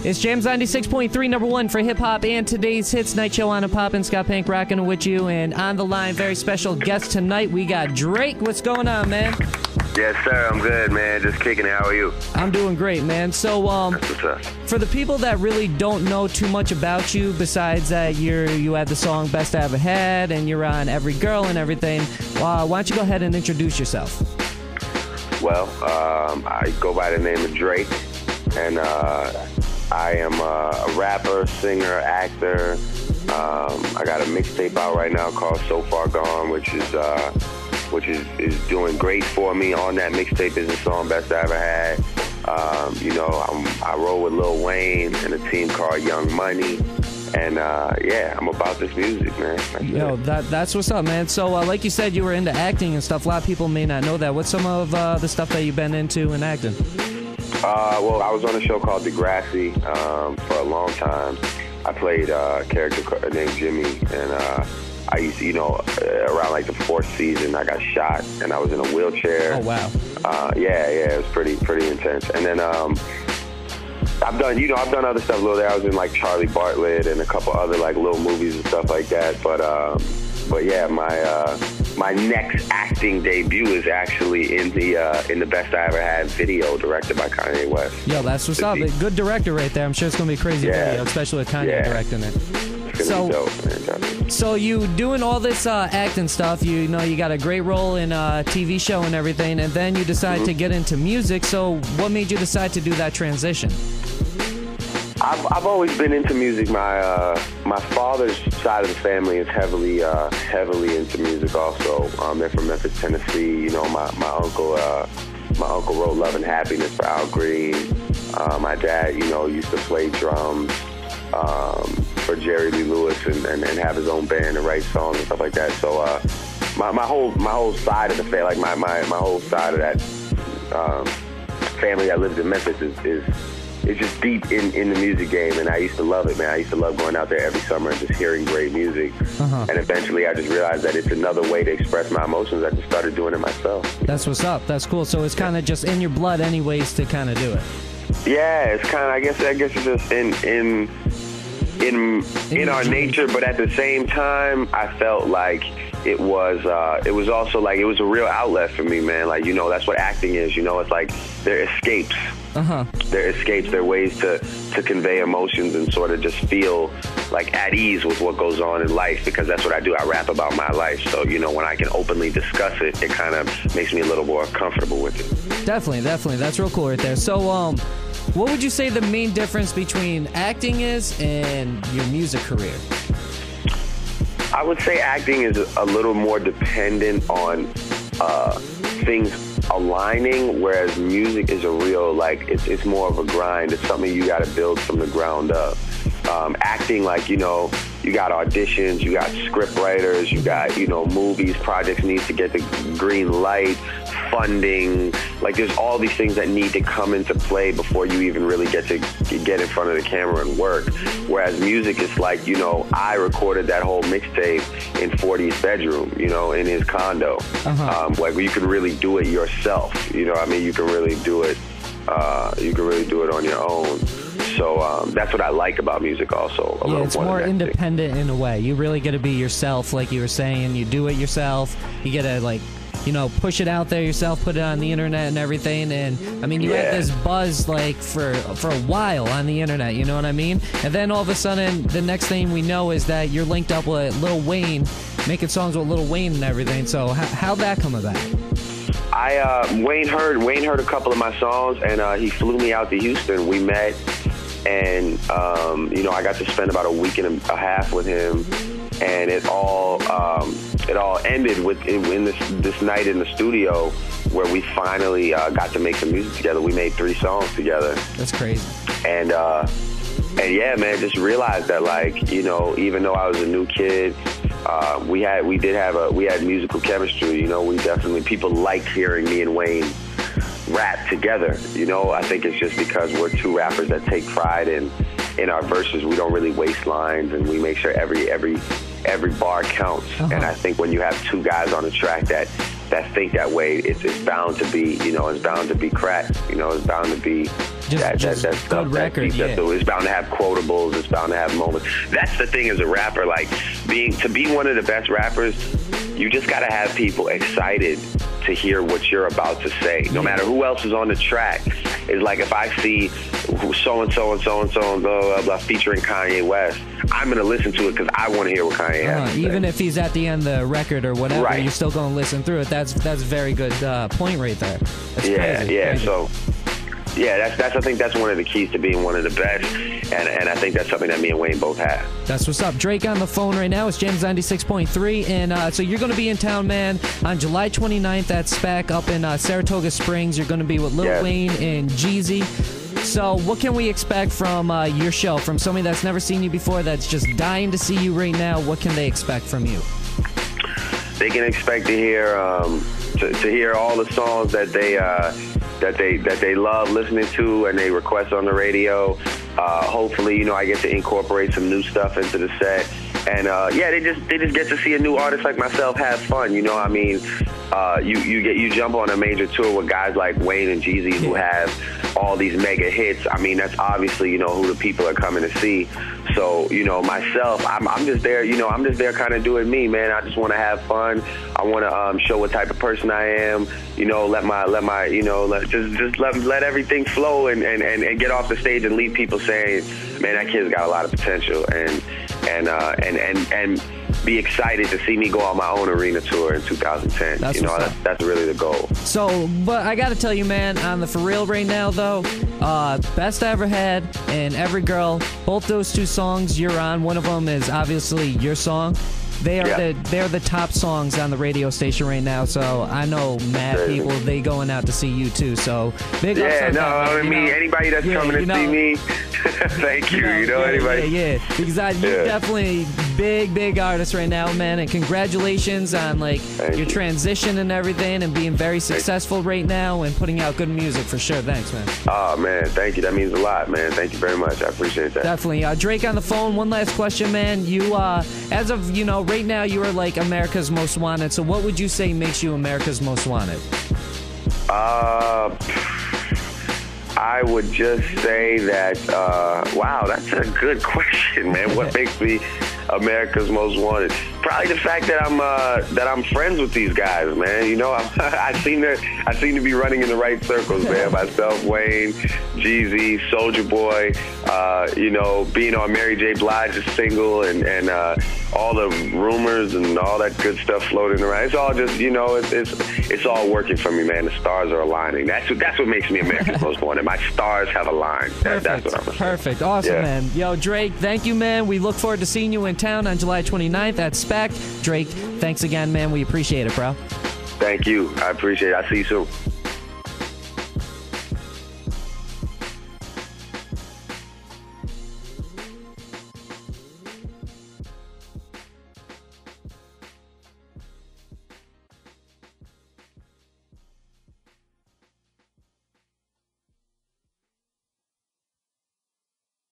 It's Jamz 96.3, #1 for hip-hop and today's hits. Night show on a poppin'. Scott Penk rocking with you. And on the line, very special guest tonight, we got Drake. What's going on, man? Yes, sir. I'm good, man. Just kicking it. How are you? I'm doing great, man. So, That's what's up. for the people that really don't know too much about you, besides that you had the song Best I Ever Had, and you're on Every Girl and everything, why don't you go ahead and introduce yourself? Well, I go by the name of Drake, and I am a rapper, singer, actor. I got a mixtape out right now called So Far Gone, which is doing great for me. On that mixtape is the song Best I Ever Had. I roll with Lil Wayne and a team called Young Money. And, I'm about this music, man. That's what's up, man. So, like you said, you were into acting and stuff. A lot of people may not know that. What's some of the stuff that you've been into in acting? Well, I was on a show called Degrassi for a long time. I played a character named Jimmy, and I used to, around like the 4th season, I got shot, and I was in a wheelchair. Oh, wow. It was pretty intense. And then I've done other stuff a little there. I was in like Charlie Bartlett and a couple other like little movies and stuff like that. But yeah, my next acting debut is actually in the Best I Ever Had video directed by Kanye West. Yo, that's what's up. Good director right there. I'm sure it's gonna be a crazy video, especially with Kanye directing it. It's gonna be dope, man. So you doing all this acting stuff, you got a great role in a TV show and everything, and then you decide to get into music. So what made you decide to do that transition? I've always been into music. My father's side of the family is heavily into music. Also, they're from Memphis, Tennessee. My uncle wrote Love and Happiness for Al Green. My dad, used to play drums for Jerry Lee Lewis and have his own band and write songs and stuff like that. So my whole side of the family, like my whole side of that family that lives in Memphis is just deep in the music game, and I used to love it, man. I used to love going out there every summer and just hearing great music. And eventually I just realized that it's another way to express my emotions. I just started doing it myself. That's what's up. That's cool. So it's kind of just in your blood anyways to kind of do it. Yeah, it's kind of, I guess it's just in our nature, but at the same time, I felt like it was also like it was a real outlet for me, man. Like, that's what acting is. It's like they're escapes. They're escapes. They're ways to convey emotions and sort of just feel like at ease with what goes on in life, because that's what I do. I rap about my life. So, when I can openly discuss it, it kind of makes me a little more comfortable with it. Definitely. That's real cool right there. So, what would you say the main difference between acting is and your music career? I would say acting is a little more dependent on things aligning, whereas music is a real, it's more of a grind. It's something you got to build from the ground up. Acting, you got auditions, you got script writers, you got, movies, projects need to get the green light, funding. There's all these things that need to come into play before you even really get to get in front of the camera and work. Whereas music is I recorded that whole mixtape in 40's bedroom, in his condo. You can really do it yourself. You can really do it. You can really do it on your own. So that's what I like about music also. It's more independent in a way. You really get to be yourself, like you were saying. You do it yourself. You get to, push it out there yourself, put it on the internet and everything. And, you had this buzz, for a while on the internet, you know what I mean? And then all of a sudden, the next thing we know is that you're linked up with Lil Wayne, making songs with Lil Wayne and everything. So how'd that come about? Wayne heard a couple of my songs, and he flew me out to Houston. We met, and I got to spend about a week and a half with him, and it all ended in this night in the studio where we finally got to make some music together. We made 3 songs together. That's crazy. And yeah, man, just realized that even though I was a new kid, we had musical chemistry. People liked hearing me and Wayne rap together. I think it's just because we're 2 rappers that take pride in our verses. We don't really waste lines, and we make sure every bar counts. And I think when you have 2 guys on a track that that think that way, it's bound to be, it's bound to be crack. It's bound to be that stuff. Record, it's bound to have quotables. It's bound to have moments. That's the thing as a rapper, like to be one of the best rappers, you just got to have people excited to hear what you're about to say. No matter who else is on the track. It's like if I see so-and-so and so-and-so and blah, blah, blah featuring Kanye West, I'm going to listen to it because I want to hear what Kanye has to say. Even if he's at the end of the record or whatever, you're still going to listen through it. That's a very good point right there. That's crazy. So... yeah, I think that's one of the keys to being one of the best, and I think that's something that me and Wayne both have. That's what's up. Drake on the phone right now. It's Jamz 96.3, and so you're going to be in town, man, on July 29th at Spec up in Saratoga Springs. You're going to be with Lil Wayne and Jeezy. So what can we expect from your show? From somebody that's never seen you before, that's just dying to see you right now, what can they expect from you? They can expect to hear to hear all the songs that they love listening to and they request on the radio. Hopefully, I get to incorporate some new stuff into the set. And they just get to see a new artist like myself have fun. You jump on a major tour with guys like Wayne and Jeezy who have all these mega hits. I mean, that's obviously who the people are coming to see. So myself, I'm just there. I'm just there, kind of doing me, man. I just want to have fun. I want to show what type of person I am. Let everything flow and get off the stage and leave people saying, man, that kid's got a lot of potential and be excited to see me go on my own arena tour in 2010. That's really the goal. So, but I got to tell you, man, on the For Real right now, though, Best I Ever Had and Every Girl, both those two songs you're on, one of them is obviously your song. They're the top songs on the radio station right now, so I know mad people, they going out to see you too, so big ups on that, anybody that's coming to see me, thank you, anybody. Because you're definitely big artist right now, man, and congratulations on your transition and everything and being very successful right now and putting out good music for sure. Thanks, man. Oh, man, thank you. That means a lot, man. Thank you very much. I appreciate that. Definitely. Drake on the phone, one last question, man. You, as of, right now you are like America's Most Wanted, so what would you say makes you America's Most Wanted? I would just say that, wow, that's a good question, man. What makes me America's Most Wanted? Probably the fact that I'm friends with these guys, man. I seem to be running in the right circles, man. Myself, Wayne, Jeezy, Soulja Boy, being on Mary J. Blige's single and all the rumors and all that good stuff floating around. It's all just, it's all working for me, man. The stars are aligning. That's what makes me America's Most Wanted. My stars have aligned. That's what I'm saying. Perfect. Awesome, man. Yo, Drake, thank you, man. We look forward to seeing you in town on July 29th at Spec. Drake, thanks again, man. We appreciate it, bro. Thank you. I appreciate it. I'll see you soon.